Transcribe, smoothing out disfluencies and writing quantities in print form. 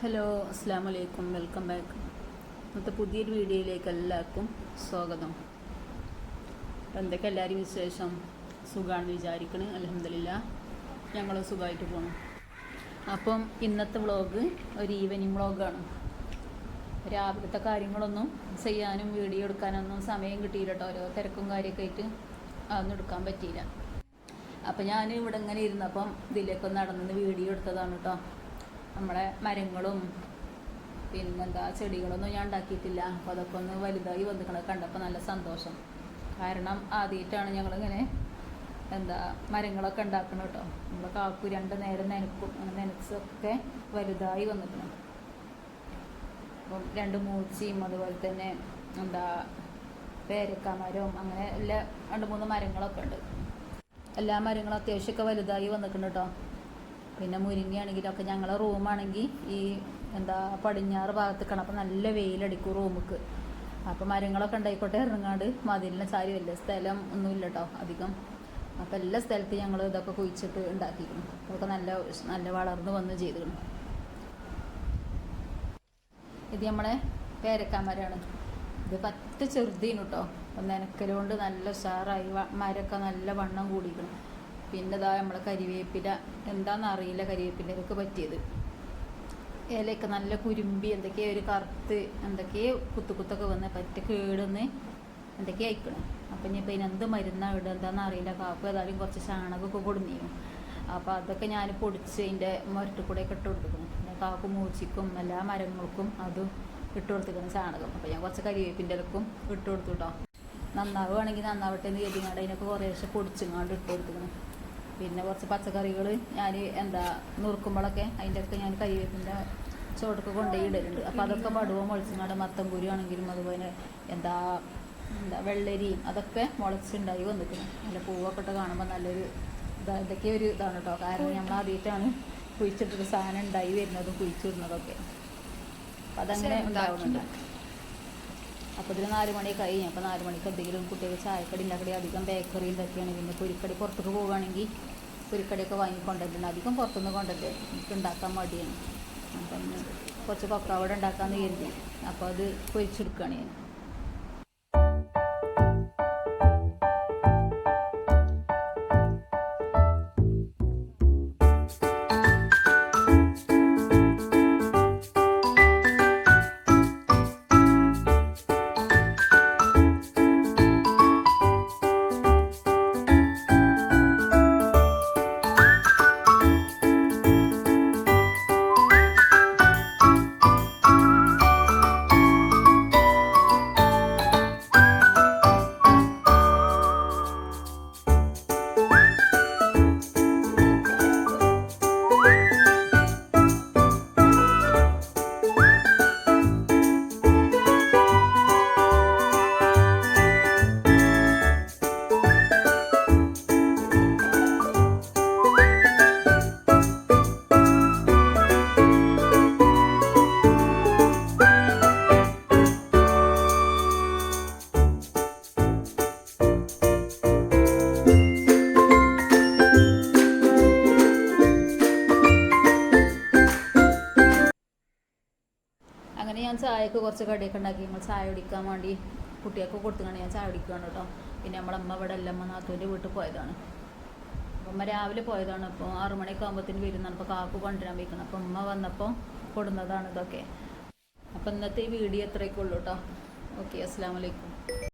Hello, അസ്സാം വലൈക്കും, welcome back. ഇന്നത്തെ പുതിയൊരു വീഡിയോയിലേക്ക് എല്ലാവർക്കും സ്വാഗതം. എന്തൊക്കെ എല്ലാവരും വിശേഷം? സുഖമാണെന്ന് വിചാരിക്കണം. അൽഹംദുലില്ലാ ഞങ്ങൾ സുഖമായിട്ട് പോകണം. അപ്പം ഇന്നത്തെ വ്ളോഗ് ഒരു ഈവനിങ് വ്ളോഗാണ്. രാവിലത്തെ കാര്യങ്ങളൊന്നും ചെയ്യാനും വീഡിയോ എടുക്കാനൊന്നും സമയം കിട്ടിയില്ല കേട്ടോ. ഓരോ തിരക്കും കാര്യമൊക്കെ ആയിട്ട് അതൊന്നും എടുക്കാൻ പറ്റിയില്ല. അപ്പം ഞാൻ ഇവിടെ ഇങ്ങനെ ഇരുന്നപ്പം ഇതിലേക്കൊന്ന് നടന്ന് വീഡിയോ എടുത്തതാണ് കേട്ടോ. നമ്മളെ മരങ്ങളും പിന്നെന്താ ചെടികളൊന്നും ഞാൻ ഉണ്ടാക്കിയിട്ടില്ല. അപ്പോൾ അതൊക്കെ ഒന്ന് വലുതായി വന്നിക്കണത് കണ്ടപ്പോൾ നല്ല സന്തോഷം. കാരണം ആദ്യമായിട്ടാണ് ഞങ്ങളിങ്ങനെ മരങ്ങളൊക്കെ ഉണ്ടാക്കണം കേട്ടോ. നമ്മൾ കാക്കു 2 നേരം നനക്കും, നനച്ചൊക്കെ വലുതായി വന്നിക്കണം. അപ്പം 2 മൂച്ചിയും അതുപോലെ തന്നെ പേരക്കാമരവും അങ്ങനെ എല്ലാ 2-3 മരങ്ങളൊക്കെ ഉണ്ട്. എല്ലാ മരങ്ങളും അത്യാവശ്യമൊക്കെ വലുതായി വന്നിട്ടുണ്ട് കേട്ടോ. പിന്നെ മുരിങ്ങയാണെങ്കിലൊക്കെ ഞങ്ങളെ റൂമാണെങ്കിൽ ഈ പടിഞ്ഞാറ് ഭാഗത്തേക്കാണ്. അപ്പോൾ നല്ല വെയിലടിക്കും റൂമിക്ക്. അപ്പോൾ മരങ്ങളൊക്കെ ഉണ്ടായിക്കോട്ടെ ഇറങ്ങാണ്ട് മതിലിന് ചാരി വലിയ സ്ഥലം ഒന്നുമില്ല കേട്ടോ അധികം. അപ്പോൾ എല്ലാ സ്ഥലത്തും ഞങ്ങൾ ഇതൊക്കെ കുഴിച്ചിട്ട് ഉണ്ടാക്കിക്കണം. അതൊക്കെ നല്ല വളർന്ന് വന്ന് ചെയ്തിക്കണം. ഇത് നമ്മളെ പേരക്കാമരമാണ്. ഇത് പറ്റ ചെറുതീന് കേട്ടോ. നനക്കലുകൊണ്ട് നല്ല ഉഷാറായി മരമൊക്കെ നല്ല വണ്ണം കൂടിക്കണം. പിന്നെ ഇതാ നമ്മളെ കരിവേപ്പില എന്താണെന്നറിയില്ല, കരിവേപ്പില ഇതൊക്കെ പറ്റിയത് ഇലയൊക്കെ നല്ല കുരുമ്പി എന്തൊക്കെയോ ഒരു കറുത്ത് എന്തൊക്കെയോ കുത്തൊക്കെ വന്ന് പറ്റ കേടുന്ന് എന്തൊക്കെയോ അയക്കണം. അപ്പം ഇനിയിപ്പോൾ ഇതിനെന്ത് മരുന്നാണ് ഇടുക എന്താണെന്ന് അറിയില്ല. കാപ്പ് ഏതായാലും കുറച്ച് ചാണകമൊക്കെ കൊടുന്നിരുന്നു. അപ്പോൾ അതൊക്കെ ഞാൻ പൊടിച്ച് അതിൻ്റെ മുരട്ടുകൂടെയൊക്കെ ഇട്ട് കൊടുത്തിരിക്കണം. പിന്നെ കാപ്പ് മൂച്ചിക്കും എല്ലാ മരങ്ങൾക്കും അതും ഇട്ട് കൊടുത്തിരിക്കണം ചാണകം. അപ്പോൾ ഞാൻ കുറച്ച് കരിവേപ്പിൻ്റെ ഇലക്കും ഇട്ട് കൊടുത്തു കേട്ടോ. നന്നാവുകയാണെങ്കിൽ നന്നാവട്ടെ എന്ന് കരുതിങ്ങാണ്ട് അതിനൊക്കെ കുറേശ്ശെ പൊടിച്ചിങ്ങാണ്ട് ഇട്ട് കൊടുത്തിരിക്കണം. പിന്നെ കുറച്ച് പച്ചക്കറികൾ ഞാൻ നുറുക്കുമ്പോഴൊക്കെ അതിൻ്റെ ഒക്കെ ഞാൻ കരിവേപ്പിൻ്റെ ചോടൊക്കെ കൊണ്ടുപോയി ഇടലുണ്ട്. അപ്പോൾ അതൊക്കെ പടുവോ മുളച്ചിങ്ങാണ്ട് മത്തൻകുരു ആണെങ്കിലും അതുപോലെ വെള്ളരിയും അതൊക്കെ മുളച്ചുണ്ടായി വന്നിരിക്കണം. നല്ല പൂവൊക്കെ ഇട്ട് കാണുമ്പോൾ നല്ലൊരു ഇതൊക്കെ ഒരു ഇതാണ് കേട്ടോ. കാരണം നമ്മൾ ആദ്യമായിട്ടാണ് കുഴിച്ചിട്ടൊരു സാധനം ഉണ്ടായി വരുന്നതും കുഴിച്ചിടുന്നതൊക്കെ. അപ്പം അതങ്ങനെ ഉണ്ടാവുന്നുണ്ട്. അപ്പോൾ ഇതിന് 4 മണിയൊക്കെ കഴിഞ്ഞു. അപ്പോൾ 4 മണിക്ക് എന്തെങ്കിലും കുട്ടികൾക്ക് ചായക്കടി ഉണ്ടാക്കടി അധികം ബേക്കറി ഇതൊക്കെയാണ്. പിന്നെ പൊരിക്കടി പുറത്തേക്ക് പോവുകയാണെങ്കിൽ പൊരിക്കടിയൊക്കെ വാങ്ങിക്കൊണ്ടിട്ടുണ്ട്. അധികം പുറത്തുനിന്ന് കൊണ്ടിട്ട് എനിക്ക് ഉണ്ടാക്കാൻ മടിയാണ്. അപ്പം കുറച്ച് കൊക്കവട ഉണ്ടാക്കാമെന്ന് കരുതി. അപ്പോൾ അത് പൊരിച്ചെടുക്കുകയാണ് ഞാൻ. അങ്ങനെ ഞാൻ ചായക്ക് കുറച്ച് കടിയൊക്കെ ഉണ്ടാക്കി ഞങ്ങൾ ചായ കുടിക്കാൻ വേണ്ടി കുട്ടിയൊക്കെ കൊടുത്തുകൊണ്ട് ഞാൻ ചായ കുടിക്കുകയാണ് കേട്ടോ. പിന്നെ നമ്മളമ്മ ഇവിടെ അല്ല, അമ്മ നാത്തൂൻ്റെ വീട്ടിൽ പോയതാണ്. അപ്പം അമ്മ രാവിലെ പോയതാണ്. അപ്പോൾ 6 മണിയൊക്കെ ആകുമ്പോഴത്തേന് വരുന്നതാണ്. അപ്പോൾ കാക്കു കൊണ്ടുവരാൻ വയ്ക്കണം. അപ്പോൾ അമ്മ വന്നപ്പോൾ കൊടുന്നതാണ് ഇതൊക്കെ. അപ്പോൾ ഇന്നത്തെ ഈ വീഡിയോ എത്രയൊക്കെ ഉള്ളൂ കേട്ടോ. ഓക്കെ, അസ്സലാമു അലൈക്കും.